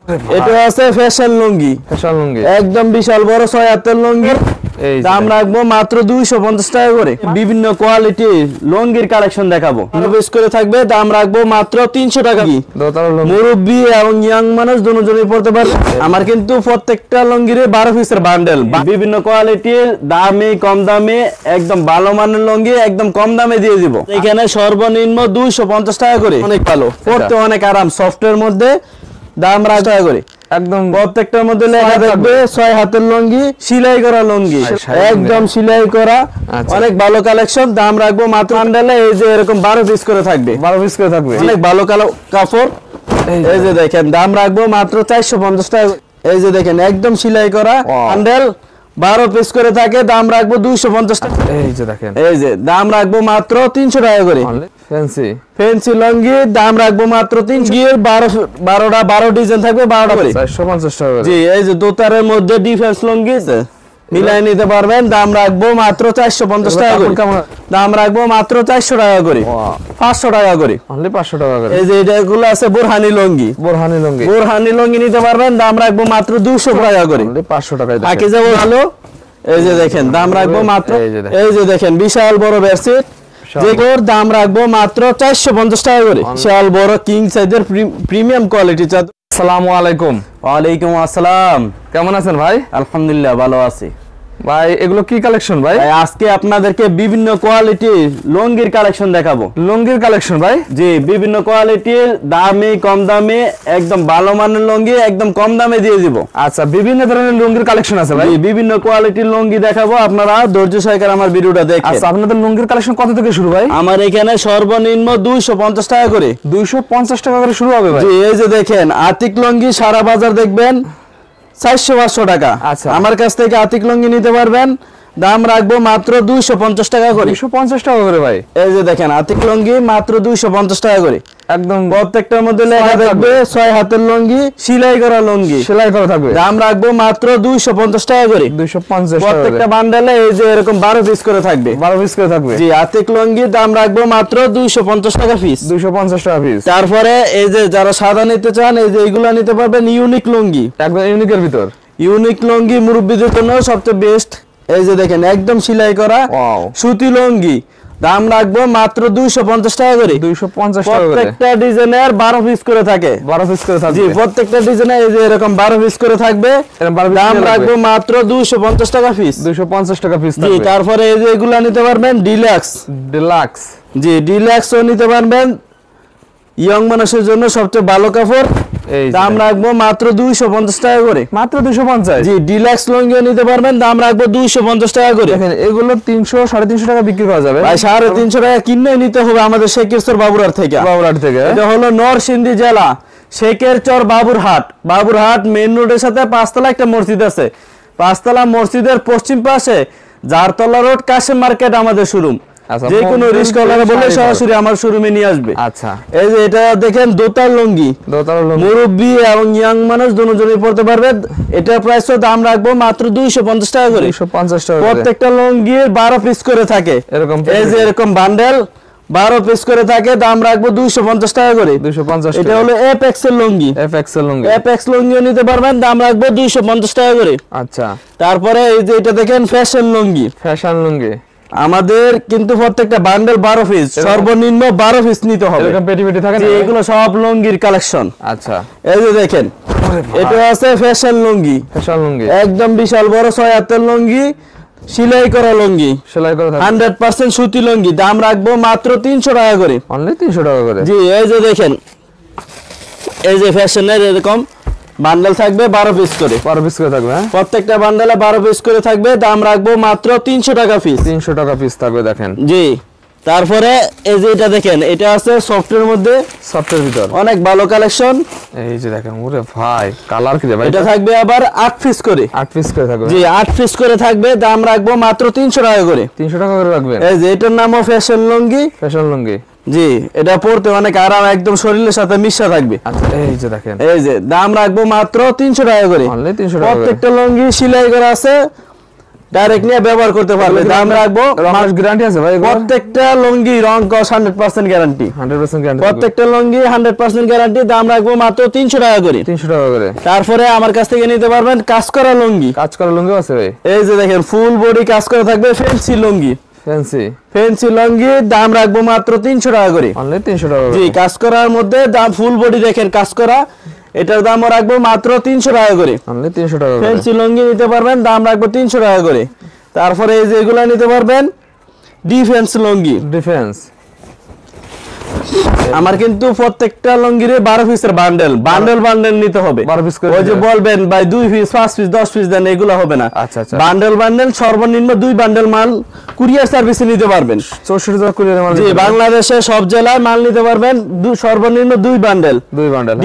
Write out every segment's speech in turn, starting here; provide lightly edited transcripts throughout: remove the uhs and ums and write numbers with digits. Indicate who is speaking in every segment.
Speaker 1: এটা আছে ফ্যাশন লুঙ্গি, একদম বিশাল বড় 6 হাতের লুঙ্গি। দাম রাখবো মাত্র 250 টাকা করে। বিভিন্ন কোয়ালিটি লুঙ্গির কালেকশন দেখাবো, বেশ করে থাকবে। দাম রাখবো মাত্র 300 টাকা। মুরব্বি এবং ইয়াং মানুষ দুজনেই পড়তে পারবে। আমার কিন্তু প্রত্যেকটা লুঙ্গির 12 পিসের বান্ডেল, বিভিন্ন কোয়ালিটির, দামি কম দামে, একদম ভালো মানের লুঙ্গি একদম কম দামে দিয়ে দিব। এখানে সর্বনিম্ন 250 টাকা করে। অনেক ভালো, পড়তে অনেক আরাম, সফটের মধ্যে। দাম রাখা টাকা করে। একদম প্রত্যেকটার মধ্যে লেখা থাকবে 6 হাতের লুঙ্গি, সেলাই করা লুঙ্গি, একদম সেলাই করা। অনেক ভালো কালেকশন। দাম রাখবো মাত্র বান্ডেলে এই যে এরকম 12 পিস করে থাকবে, 12 পিস করে থাকবে। অনেক ভালো কাপড়। এই যে দেখেন, দাম রাখবো মাত্র 450 টাকা। এই যে দেখেন, একদম সেলাই করা বান্ডেল, 12 পিস করে থাকে। দাম রাখবো 250 টাকা। এই যে দেখেন, এই যে দাম রাখবো মাত্র 300 টাকা করে। ফ্যান্সি লুঙ্গি দাম রাখবো মাত্র 300। 12 ডিজাইন থাকবে, 12টা করে 450 টাকা। জি, এই যে দোতারের মধ্যে ডিফেন্স লুঙ্গি মিলাই নিতে পারবেন। দাম রাখবো মাত্র 450 টাকা করে। দাম রাখবো মাত্র 400 টাকা করে, 500 টাকা করে, অনলি 500 টাকা করে। এই যে এগুলো আছে বোরহানি লুঙ্গি, বোরহানি লুঙ্গি নিতে পারবেন। দাম রাখবো মাত্র 200 টাকা করে, অনলি 500 টাকায়। বাকি যাবো ভালো। এই যে দেখেন, দাম রাখবো মাত্র, এই যে দেখেন বিশাল বড় বেডশিট, যেগুলোর দাম রাখবো মাত্র 450 টাকা করে। বিশাল বড় কিং সাইজের প্রিমিয়াম কোয়ালিটি চাদর।
Speaker 2: আসসালামু আলাইকুম।
Speaker 1: ওয়ালাইকুম আসসালাম।
Speaker 2: কেমন আছেন ভাই?
Speaker 1: আলহামদুলিল্লাহ, ভালো আছি
Speaker 2: ভাই। এগুলো কি কালেকশন ভাই?
Speaker 1: আজকে আপনাদেরকে বিভিন্ন কোয়ালিটি লুঙ্গির কালেকশন দেখাবো।
Speaker 2: লুঙ্গির কালেকশন ভাই?
Speaker 1: জি, বিভিন্ন কোয়ালিটির, দামি কম দামে, একদম ভালো মানের লুঙ্গি একদম কম দামে দিয়ে দিব।
Speaker 2: আচ্ছা, বিভিন্ন ধরনের লুঙ্গির কালেকশন আছে ভাই?
Speaker 1: বিভিন্ন কোয়ালিটির লুঙ্গি দেখাবো, আপনারা ধৈর্য সহকারে আমার ভিডিওটা দেখেন।
Speaker 2: আচ্ছা, আপনাদের লুঙ্গির কালেকশন কত থেকে শুরু ভাই?
Speaker 1: আমার এখানে সর্বনিম্ন 250 টাকা করে।
Speaker 2: 250 টাকা করে শুরু হবে ভাই?
Speaker 1: জি, এই যে দেখেন আতিক লুঙ্গি সারা বাজার দেখবেন 400-500 টাকা।
Speaker 2: আচ্ছা,
Speaker 1: আমার কাছ থেকে আতিক লুঙ্গি নিতে পারবেন। দাম রাখবো মাত্র 250 টাকা করে।
Speaker 2: 250 টাকা করে ভাই?
Speaker 1: এই যে দেখেন আতিক লুঙ্গি মাত্র 250 টাকা করে।
Speaker 2: একদম
Speaker 1: প্রত্যেকটার মধ্যে লেখা থাকবে 6 হাতের লুঙ্গি, সেলাই করা লুঙ্গি,
Speaker 2: সেলাই করা থাকবে।
Speaker 1: দাম রাখবো মাত্র 250 টাকা করে।
Speaker 2: 250 টাকা।
Speaker 1: প্রত্যেকটা বান্ডেলে এই যে এরকম 12 পিস করে থাকবে,
Speaker 2: 12 পিস করে থাকবে।
Speaker 1: জি, আতিক লুঙ্গি দাম রাখবো মাত্র 250 টাকা পিস।
Speaker 2: 250 টাকা পিস।
Speaker 1: তারপরে এই যে যারা সাদা নিতে চান, এই যে এগুলা নিতে পারবেন ইউনিক লুঙ্গি,
Speaker 2: একদম ইউনিকের ভিতর।
Speaker 1: ইউনিক লুঙ্গি মুরব্বিদের জন্য সবচেয়ে বেস্ট। এই যে দেখেন একদম সেলাই করা সুতি লুঙ্গি, দাম রাখবো মাত্র 250 টাকা করে।
Speaker 2: 250 টাকা করে।
Speaker 1: প্রত্যেকটা ডিজাইনের 12 পিস করে থাকে,
Speaker 2: 12 পিস করে থাকবে।
Speaker 1: জি, প্রত্যেকটা ডিজাইনে এই যে এরকম 12 পিস করে থাকবে। দাম রাখবো মাত্র 250 টাকা পিস।
Speaker 2: 250 টাকা পিস
Speaker 1: জি।
Speaker 2: থাকবে।
Speaker 1: তারপরে এই যে এগুলা নিতে পারবেন ডিলাক্স, জি, ডিলাক্সও নিতে পারবেন। ইয়ং মানুষের জন্য সবচেয়ে ভালো কাপড়। দাম রাখবো মাত্র 250 টাকা করে।
Speaker 2: মাত্র 250?
Speaker 1: জি, ডিলাক্স লুঙ্গিও নিতে পারবেন। দাম রাখবো 250 টাকা করে।
Speaker 2: দেখেন এগুলো 300-350 টাকা বিক্রি করা যাবে
Speaker 1: ভাই। 350 টাকা কিনে নিতে হবে আমাদের শেখেরচর বাবুরহাট থেকে। এটা হলো নরসিংদী জেলা শেখেরচর বাবুরহাট মেইন রোডের সাথে 5 তলা একটা মসজিদ আছে। 5 তলা মসজিদের পশ্চিম পাশে জারতলা রোড, কাশেম মার্কেট আমাদের শোরুম। যে কোনো রিস্কওয়ালা বলে সরাসরি আমার শোরুমে নিয়ে আসবে।
Speaker 2: আচ্ছা, এই
Speaker 1: যে এটা দেখেন দোতার লুঙ্গি, মুরব্বি এবং ইয়াং মানুষ দুজনেই পড়তে পারবে। এটার প্রাইস দাম রাখবো মাত্র 250 টাকা করে।
Speaker 2: 250 টাকা।
Speaker 1: প্রত্যেকটা লুঙ্গির 12 পিস করে থাকে, এরকম এই যে এরকম বান্ডেল 12 পিস করে থাকে। দাম রাখবো 250 টাকা করে।
Speaker 2: 250।
Speaker 1: এটা হলো এফএক্স এর লুঙ্গি, এফএক্স লুঙ্গিও নিতে পারবেন। দাম রাখবো 250 টাকা করে।
Speaker 2: আচ্ছা,
Speaker 1: তারপরে এই যে এটা দেখেন ফ্যাশন লুঙ্গি, আমাদের কিন্তু প্রত্যেকটা বান্ডেল 12 পিস, সর্বনিম্ন 12 পিস নিতে হবে।
Speaker 2: এরকম পেটি পেটি থাকে না?
Speaker 1: এগুলো সব লুঙ্গির কালেকশন।
Speaker 2: আচ্ছা,
Speaker 1: এই যে দেখেন এটা আছে ফ্যাশন লুঙ্গি, একদম বিশাল বড় 6 হাতের লুঙ্গি, সেলাই করা লুঙ্গি, 100% সুতি লুঙ্গি। দাম রাখবো মাত্র 300 টাকা করে,
Speaker 2: অনলি 300 টাকা করে।
Speaker 1: জি। এই যে দেখেন, এই যে ফ্যাশনের এরকম বান্ডেল থাকবে 12 পিস করে,
Speaker 2: 12 পিস করে থাকবে।
Speaker 1: প্রত্যেকটা বান্ডেলে 12 পিস করে থাকবে। দাম রাখবো মাত্র 300 টাকা পিস।
Speaker 2: 300 টাকা পিস থাকবে দেখেন।
Speaker 1: জি। তারপরে এই যে এটা দেখেন, এটা আছে সফটের মধ্যে,
Speaker 2: সফটের ভিতর
Speaker 1: অনেক ভালো কালেকশন।
Speaker 2: এই যে দেখেন, ওরে ভাই কালার কি রে ভাই?
Speaker 1: এটা থাকবে আবার 8 পিস করে,
Speaker 2: 8 পিস করে থাকবে।
Speaker 1: জি, 8 পিস করে থাকবে। দাম রাখবো মাত্র 300 টাকা করে।
Speaker 2: 300 টাকা করে রাখবেন।
Speaker 1: এই যে এটার নামও ফ্যাশন লুঙ্গি, জি। এটা পরতে অনেক আরাম, একদম শরীরের সাথে মিশা থাকবে।
Speaker 2: আচ্ছা, এই যে দেখেন,
Speaker 1: এই যে দাম রাখবো মাত্র 300 টাকা করে।
Speaker 2: অনলি 300 টাকা।
Speaker 1: প্রত্যেকটা লুঙ্গি সেলাই করা আছে, ডাইরেক্ট নিয়ে ব্যবহার করতে পারবে। দাম রাখবো,
Speaker 2: গ্যারান্টি আছে ভাই?
Speaker 1: প্রত্যেকটা লুঙ্গি রং কস 100% গ্যারান্টি।
Speaker 2: 100% গ্যারান্টি,
Speaker 1: প্রত্যেকটা লুঙ্গি 100% গ্যারান্টি। দাম রাখবো মাত্র 300 টাকা করে।
Speaker 2: 300 টাকা করে।
Speaker 1: তারপরে আমার কাছ থেকে নিতে পারবেন কাজ করা লুঙ্গি।
Speaker 2: কাজ করা লুঙ্গি আছে ভাই?
Speaker 1: এই যে দেখেন ফুল বডি কাজ করা থাকবে, ফ্যান্সি লুঙ্গি। ফ্যান্সি লুঙ্গি দাম রাখবো মাত্র 300 টাকা করে।
Speaker 2: অনলি 300 টাকা করে।
Speaker 1: জি, কাজ করার মধ্যে দাম ফুল বডি দেখেন কাজ করা, এটার দাম রাখবো মাত্র 300 টাকা করে।
Speaker 2: অনলি 300 টাকা করে।
Speaker 1: ফ্যান্সি লুঙ্গি নিতে পারবেন, দাম রাখবো 300 টাকা করে। তারপরে এই যে এগুলা নিতে পারবেন ডিফেন্স লুঙ্গি।
Speaker 2: ডিফেন্স
Speaker 1: আমার কিন্তু প্রত্যেকটা লুঙ্গিরে 12 পিসের বান্ডেল বান্ডেল নিতে হবে।
Speaker 2: 12 পিস করে।
Speaker 1: ওই যে বলবেন ভাই 2 পিস 5 পিস 10 পিস দেন, এগুলো হবে না।
Speaker 2: আচ্ছা আচ্ছা।
Speaker 1: বান্ডেল সর্বনিম্ন 2 বান্ডেল মাল কুরিয়ার সার্ভিসে নিতে পারবেন।
Speaker 2: 64 টাকা কুরিয়ার মাল।
Speaker 1: জি, বাংলাদেশে সব জেলায় মাল নিতে পারবেন সর্বনিম্ন 2 বান্ডেল।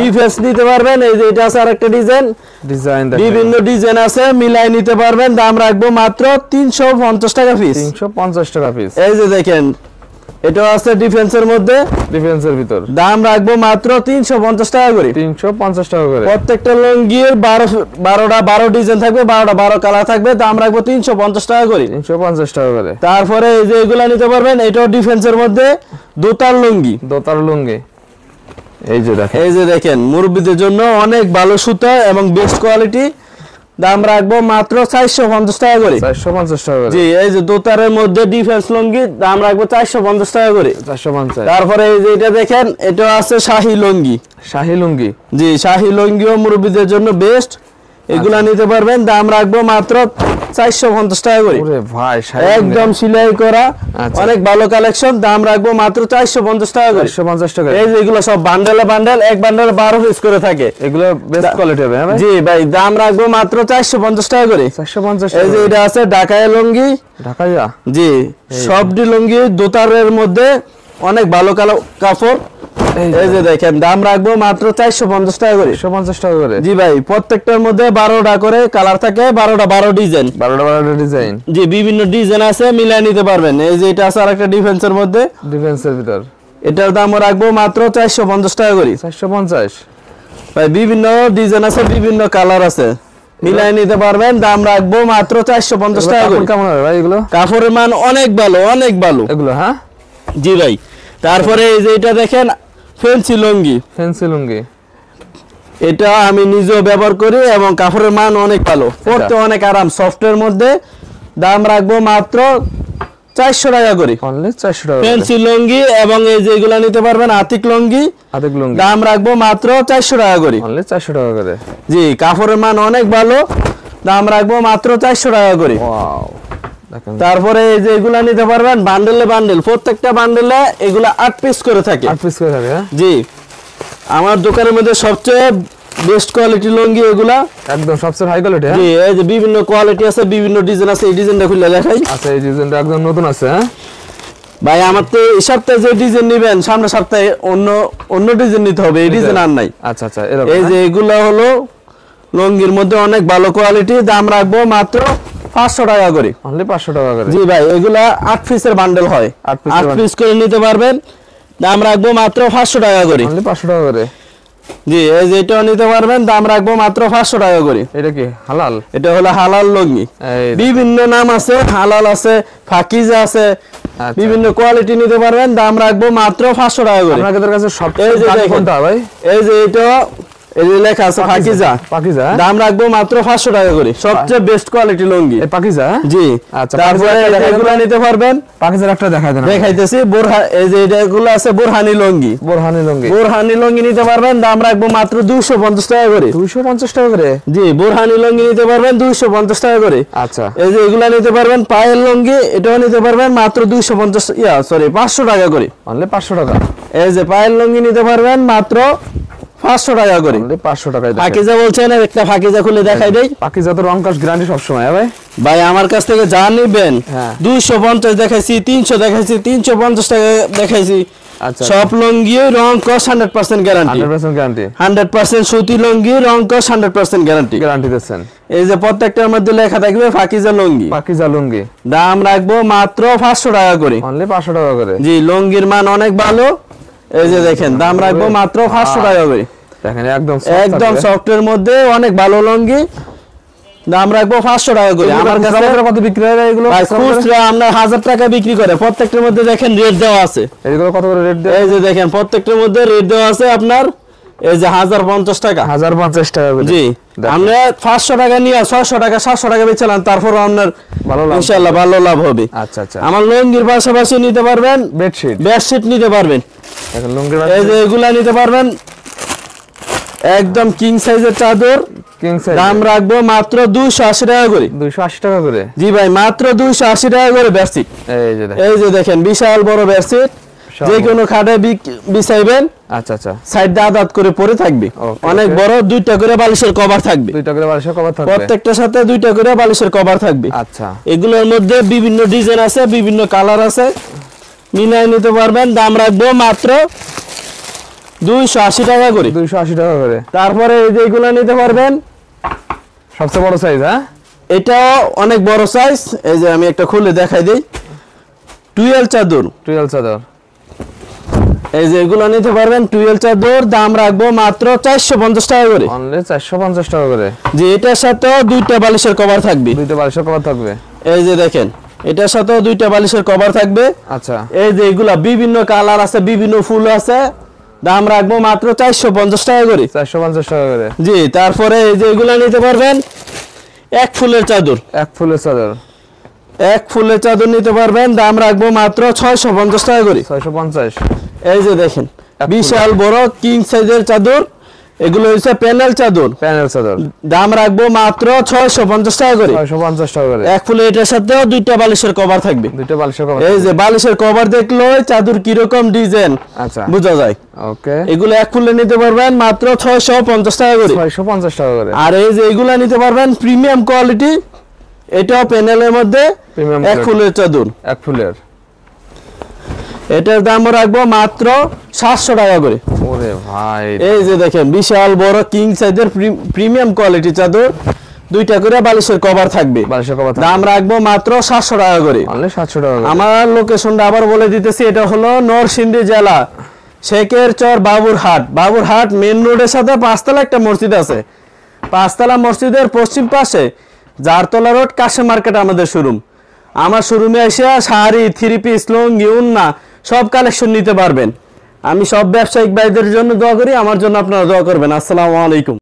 Speaker 1: ডিফেন্স নিতে পারবেন। এই যে এটা আছে আরেকটা ডিজাইন বিভিন্ন ডিজাইন আছে, মিলাই নিতে পারবেন। দাম রাখবো মাত্র 350 টাকা পিস।
Speaker 2: 350 টাকা পিস।
Speaker 1: এই যে দেখেন এটা আছে ডিফেন্সের মধ্যে,
Speaker 2: ডিফেন্সের ভিতর।
Speaker 1: দাম রাখবো মাত্র 350 টাকা করে।
Speaker 2: 350 টাকা করে।
Speaker 1: প্রত্যেকটা লুঙ্গির 12 ডিজাইন থাকবে, 12 কালার থাকবে। দাম রাখবো 350 টাকা করে।
Speaker 2: 350 টাকা করে।
Speaker 1: তারপরে এই যে এগুলা নিতে পারবেন, এটাও ডিফেন্সের মধ্যে দোতার লুঙ্গি। এই যে দেখেন মুরব্বিদের জন্য অনেক ভালো সুতা এবং বেস্ট কোয়ালিটি। দাম রাখবো মাত্র 450 টাকা করে।
Speaker 2: 450 টাকা করে।
Speaker 1: জি, এই যে দোতারের মধ্যে ডিফেন্স লুঙ্গি, দাম রাখবো 450 টাকা করে।
Speaker 2: 450।
Speaker 1: তারপরে এই যে এটা দেখেন, এটা আছে শাহী লুঙ্গি। জি, শাহী লুঙ্গিও মুরব্বিদের জন্য বেস্ট। এগুলা নিতে পারবেন, দাম রাখবো মাত্র 450 টাকা করে।
Speaker 2: ওরে ভাই,
Speaker 1: একদম সেলাই করা, অনেক ভালো কালেকশন। দাম রাখবো মাত্র 450 টাকা করে।
Speaker 2: 450 টাকা।
Speaker 1: এই যে এগুলো সব বান্ডেলে এক বান্ডেলে 12 পিস করে থাকে।
Speaker 2: এগুলো বেস্ট কোয়ালিটি হবে ভাই?
Speaker 1: জি ভাই, দাম রাখবো মাত্র 450 টাকা করে।
Speaker 2: 450
Speaker 1: এই যে এটা আছে ঢাকায়া লুঙ্গি। জি, সবটি লুঙ্গি দোতারের মধ্যে অনেক ভালো কাপড়। এই যে দেখেন, দাম রাখবো মাত্র 450 টাকা করে।
Speaker 2: 450 টাকা করে।
Speaker 1: জি ভাই, প্রত্যেকটার মধ্যে 12টা করে কালার থাকে, 12 ডিজাইন।
Speaker 2: 12 ডিজাইন।
Speaker 1: জি, বিভিন্ন ডিজাইন আছে, মিলাই নিতে পারবেন। এই যে এটা আছে আরেকটা ডিফেন্সের মধ্যে,
Speaker 2: ডিফেন্সের ভিতর।
Speaker 1: এটার দাম রাখবো মাত্র 450 টাকা করে।
Speaker 2: 450
Speaker 1: ভাই, বিভিন্ন ডিজাইন আছে, বিভিন্ন কালার আছে, মিলাই নিতে পারবেন। দাম রাখবো মাত্র 450 টাকা করে।
Speaker 2: কেমন হবে ভাই এগুলো?
Speaker 1: কাপড়ের মান অনেক ভালো
Speaker 2: এগুলো। হ্যাঁ
Speaker 1: জি ভাই। তারপরে এই যে এটা দেখেন ফ্যান্সি লুঙ্গি। এটা আমি নিজেও ব্যবহার করি এবং কাপড়ের মান অনেক ভালো, পরতে অনেক আরাম, সফটের মধ্যে। দাম রাখবো মাত্র 400 টাকা করে।
Speaker 2: অনলি 400 টাকা।
Speaker 1: ফ্যান্সি লুঙ্গি এবং এই যে এগুলা নিতে পারবেন আতিক লুঙ্গি। দাম রাখবো মাত্র 400 টাকা করে।
Speaker 2: অনলি 400 টাকা করে।
Speaker 1: জি, কাপড়ের মান অনেক ভালো। দাম রাখবো মাত্র 400 টাকা করে।
Speaker 2: ওয়াও।
Speaker 1: তারপরে এই যে এগুলা নিতে পারবেন বান্ডেলে, প্রত্যেকটা বান্ডেলে এগুলা 8 পিস করে থাকে।
Speaker 2: 8 পিস করে থাকে।
Speaker 1: জি, আমার দোকানের মধ্যে সবচেয়ে বেস্ট কোয়ালিটি লুঙ্গি এগুলা,
Speaker 2: একদম সবচেয়ে হাই কোয়ালিটি।
Speaker 1: জি, এই যে বিভিন্ন কোয়ালিটি আছে, বিভিন্ন ডিজাইন আছে। এই ডিজাইনটা খুলে দেখাই।
Speaker 2: আচ্ছা, এই ডিজাইনটা একদম নতুন আছে। হ্যাঁ
Speaker 1: ভাই, আমার তো এই সপ্তাহে যে ডিজাইন নেবেন, সামনের সপ্তাহে অন্য ডিজাইন নিতে হবে, এই ডিজাইন আর নাই।
Speaker 2: আচ্ছা আচ্ছা।
Speaker 1: এই যে এগুলা হলো লুঙ্গির মধ্যে অনেক ভালো কোয়ালিটি। দাম রাখবো মাত্র 500 টাকা করে।
Speaker 2: অনলি 500 টাকা করে।
Speaker 1: জি ভাই, এগুলা 8 পিসের বান্ডেল হয়, 8 পিস করে নিতে পারবেন। দাম রাখবো মাত্র 500 টাকা করে।
Speaker 2: অনলি 500 টাকা করে।
Speaker 1: জি, এই যে এটাও নিতে পারবেন, দাম রাখবো মাত্র 500 টাকা করে।
Speaker 2: এটা কি হালাল?
Speaker 1: এটা হলো হালাল লুঙ্গি। বিভিন্ন নাম আছে, হালাল আছে, ফাকিজা আছে, বিভিন্ন কোয়ালিটি নিতে পারবেন। দাম রাখবো মাত্র 500 টাকা করে।
Speaker 2: আপনাদের কাছে সবচেয়ে
Speaker 1: এই যে
Speaker 2: দামি কোনটা ভাই?
Speaker 1: এই যে এটা এই যে লেখা আছে পাকিজা। দাম রাখবো মাত্র 500 টাকা করে। সবচেয়ে বেস্ট কোয়ালিটি লুঙ্গি
Speaker 2: এই পাকিজা।
Speaker 1: জি।
Speaker 2: আচ্ছা,
Speaker 1: তারপরে এগুলা নিতে পারবেন।
Speaker 2: পাকিজার একটা দেখাই দেন।
Speaker 1: দেখাইতেছি। এই যে এগুলো আছে বোরহানি লুঙ্গি নিতে পারবেন। দাম রাখবো মাত্র 250 টাকা করে।
Speaker 2: 250 টাকা করে।
Speaker 1: জি, বোরহানি লুঙ্গি নিতে পারবেন 250 টাকা করে।
Speaker 2: আচ্ছা,
Speaker 1: এই যে এগুলা নিতে পারবেন পায়ের লুঙ্গি, এটাও নিতে পারবেন মাত্র 500 টাকা করে।
Speaker 2: অনলি 500 টাকা।
Speaker 1: এই যে পায়ের লুঙ্গি নিতে পারবেন মাত্র 500 টাকা করে।
Speaker 2: 500 টাকায়।
Speaker 1: ফাকিজা বলছেন, একটা ফাকিজা খুলে দেখাই দেই।
Speaker 2: পাকিজা তো রং কাজ গ্যারান্টি সব সময় ভাই।
Speaker 1: ভাই, আমার কাছ থেকে যা নিবেন 250 দেখাইছি, 300 দেখাইছি, 350 টাকা দেখাইছি।
Speaker 2: আচ্ছা,
Speaker 1: সব লুঙ্গি রং কস 100% গ্যারান্টি।
Speaker 2: 100% গ্যারান্টি।
Speaker 1: 100% সুতি লুঙ্গি রং কস 100% গ্যারান্টি
Speaker 2: দিচ্ছেন।
Speaker 1: এই যে প্রত্যেকটার মধ্যে লেখা থাকবে ফাকিজা লুঙ্গি। দাম রাখবো মাত্র 500 টাকা করে।
Speaker 2: অনলি 500 টাকা করে।
Speaker 1: জি, লুঙ্গির মান অনেক ভালো। এই যে দেখেন, দাম রাখবো মাত্র 500 টাকা করে।
Speaker 2: দেখেন একদম
Speaker 1: সফটের মধ্যে অনেক ভালো লুঙ্গি। দাম রাখবো 500 টাকা করে। আমার কাছে
Speaker 2: কত বিক্রি হয় এগুলো?
Speaker 1: ভাই খুচরা আমরা 1000 টাকা বিক্রি করে, প্রত্যেকটার মধ্যে দেখেন রেট দেওয়া আছে।
Speaker 2: এগুলো কত করে রেট দেয়?
Speaker 1: এই যে দেখেন প্রত্যেকটার মধ্যে রেট দেওয়া আছে আপনার, এই যে 1050 টাকা।
Speaker 2: 1050 টাকা করে।
Speaker 1: জি, আমরা 500 টাকা নিয়ে 600 টাকা 700 টাকা বেচলাম, তারপর আপনার
Speaker 2: ভালো লাভ,
Speaker 1: ইনশাআল্লাহ ভালো লাভ হবে।
Speaker 2: আচ্ছা আচ্ছা।
Speaker 1: আমার লুঙ্গির পাশাপাশি নিতে পারবেন
Speaker 2: বেডশিট
Speaker 1: নিতে পারবেন।
Speaker 2: এখন লুঙ্গির
Speaker 1: এই যে এগুলা নিতে পারবেন, একদম কিং সাইজের চাদর,
Speaker 2: কিং সাইজ।
Speaker 1: দাম রাখবো মাত্র 280 টাকা করে।
Speaker 2: 280 টাকা করে?
Speaker 1: জি ভাই, মাত্র 280 টাকা করে বেডশিট। এই যে দেখেন বিশাল বড় বেডশিট, যে কোনো খাটে বিছাইবেন।
Speaker 2: আচ্ছা আচ্ছা।
Speaker 1: সাইড দাঁত করে পরে থাকবে, অনেক বড়, 2টা করে বালিশের কভার থাকবে।
Speaker 2: 2টা করে বালিশের কভার থাকবে,
Speaker 1: প্রত্যেকটার সাথে 2টা করে বালিশের কভার থাকবে।
Speaker 2: আচ্ছা।
Speaker 1: এগুলোর মধ্যে বিভিন্ন ডিজাইন আছে, বিভিন্ন কালার আছে, মিলাই নিতে পারবেন। দাম রাখবো মাত্র 280 টাকা করে।
Speaker 2: 280 টাকা করে।
Speaker 1: তারপরে এই যে এগুলো নিতে পারবেন,
Speaker 2: সবচেয়ে বড় সাইজ। হ্যাঁ,
Speaker 1: এটাও অনেক বড় সাইজ। এই যে আমি একটা খুলে দেখাই দেই, টুয়েল চাদর। এই যে এগুলো নিতে পারবেন, টুয়েল চাদর, দাম রাখবো মাত্র 450 টাকা করে।
Speaker 2: অনলি 450 টাকা করে।
Speaker 1: যে এটার সাথে 2টা বালিশের কভার থাকবে।
Speaker 2: 2টা বালিশের কভার থাকবে।
Speaker 1: এই যে দেখেন এটার সাথে 2টা বালিশের কভার থাকবে।
Speaker 2: আচ্ছা।
Speaker 1: এই যে এগুলা বিভিন্ন কালার আছে, বিভিন্ন ফুল আছে, দাম রাখবো মাত্র 450 টাকা করে।
Speaker 2: 450 টাকা করে।
Speaker 1: জি, তারপরে এই যে এগুলা নিতে পারবেন, এক ফুলের চাদর।
Speaker 2: এক ফুলের চাদর।
Speaker 1: এক ফুলের চাদর নিতে পারবেন, দাম রাখবো মাত্র 650 টাকা করে।
Speaker 2: 650।
Speaker 1: এই যে দেখেন বিশাল বড় কিং সাইজের চাদর, এগুলো হচ্ছে প্যানেল চাদর। দাম রাখবো মাত্র 650 টাকা করে।
Speaker 2: 650 টাকা করে।
Speaker 1: এক ফুলে এটার সাথে 2টা বালিশের কভার থাকবে।
Speaker 2: 2টা বালিশের কভার।
Speaker 1: এই যে বালিশের কভার দেখলো চাদর কি রকম ডিজাইন
Speaker 2: আচ্ছা
Speaker 1: বোঝা যায়।
Speaker 2: ওকে।
Speaker 1: এগুলো এক ফুলে নিতে পারবেন মাত্র 650 টাকা করে।
Speaker 2: 650 টাকা করে।
Speaker 1: আর এই যে এগুলা নিতে পারবেন প্রিমিয়াম কোয়ালিটি, এটাও প্যানেলের মধ্যে এক ফুলের চাদর।
Speaker 2: এক ফুলের,
Speaker 1: এটার দাম রাখবো মাত্র 700 টাকা করে।
Speaker 2: ওরে ভাই,
Speaker 1: এই যে দেখেন বিশাল বড় কিং সাইজের প্রিমিয়াম কোয়ালিটি চাদর, 2টা করে বালিশের কভার থাকবে। দাম রাখবো মাত্র 700 টাকা করে।
Speaker 2: 700 টাকা।
Speaker 1: আমার লোকেশনটা আবার বলে দিতেছি, এটা হলো নরসিংদী জেলা, শেখের চর, বাবুরহাট মেন রোডের সাথে 5তলা একটা মসজিদ আছে। 5তলা মসজিদের পশ্চিম পাশে জারতলা রোড, কাশে মার্কেট আমাদের শোরুম। আমার শোরুমে এসে শাড়ি, 3 পিস, লুঙ্গি, ওড়না সব কালেকশন নিতে পারবেন। আমি সব ব্যবসায়িক ভাইদের জন্য দোয়া করি, আমার জন্য আপনারা দোয়া করবেন। আসসালামু আলাইকুম।